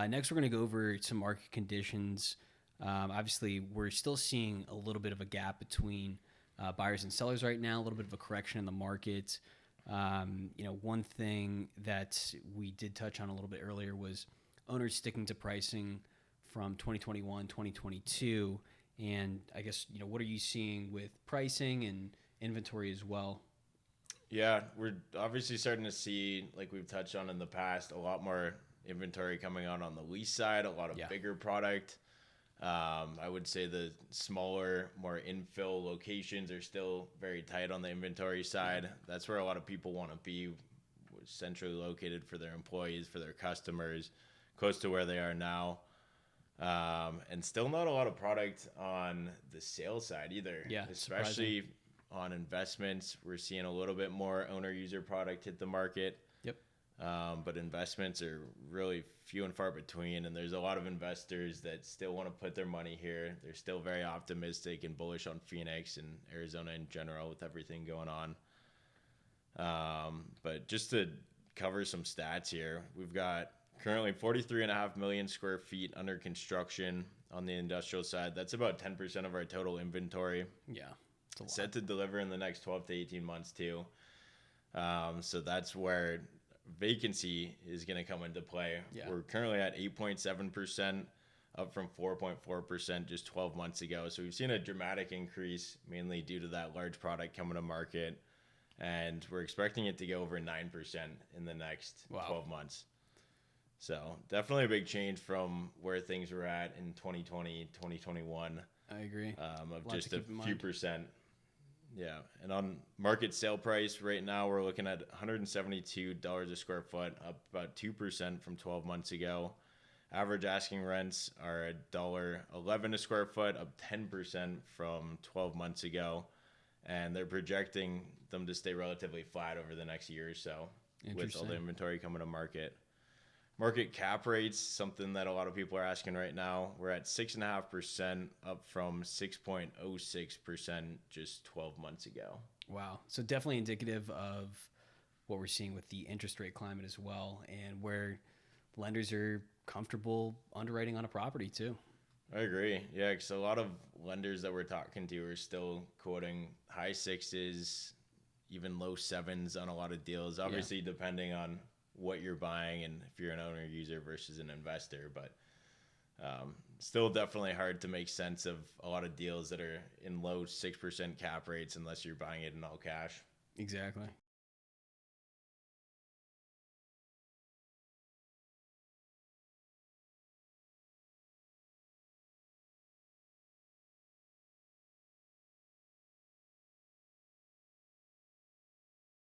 Next, we're going to go over some market conditions. Obviously, we're still seeing a little bit of a gap between buyers and sellers right now, a little bit of a correction in the market. One thing that we did touch on a little bit earlier was owners sticking to pricing from 2021, 2022. And I guess, what are you seeing with pricing and inventory as well? Yeah, we're obviously starting to see, like we've touched on in the past, a lot more inventory coming on the lease side, a lot of bigger product. I would say the smaller, more infill locations are still very tight on the inventory side. That's where a lot of people want to be, centrally located for their employees, for their customers, close to where they are now. And still not a lot of product on the sales side either. Yeah, especially on investments. We're seeing a little bit more owner-user product hit the market. Yep. But investments are really few and far between, and there's a lot of investors that still want to put their money here. They're still very optimistic and bullish on Phoenix and Arizona in general with everything going on. But just to cover some stats here, we've got currently 43.5 million square feet under construction on the industrial side. That's about 10% of our total inventory. Yeah. Set to deliver in the next 12 to 18 months too. So that's where vacancy is going to come into play. Yeah. We're currently at 8.7%, up from 4.4% just 12 months ago. So we've seen a dramatic increase, mainly due to that large product coming to market. And we're expecting it to go over 9% in the next 12 months. So definitely a big change from where things were at in 2020, 2021. I agree. Of just a few percent. Yeah. And on market sale price right now, we're looking at $172 a square foot, up about 2% from 12 months ago. Average asking rents are $1.11 a square foot, up 10% from 12 months ago. And they're projecting them to stay relatively flat over the next year or so with all the inventory coming to market. Market cap rates, something that a lot of people are asking right now. We're at 6.5%, up from 6.06% just 12 months ago. Wow. So definitely indicative of what we're seeing with the interest rate climate as well, and where lenders are comfortable underwriting on a property too. I agree. Yeah, because a lot of lenders that we're talking to are still quoting high sixes, even low sevens on a lot of deals, obviously depending on what you're buying and if you're an owner user versus an investor, but still definitely hard to make sense of a lot of deals that are in low 6% cap rates unless you're buying it in all cash. Exactly.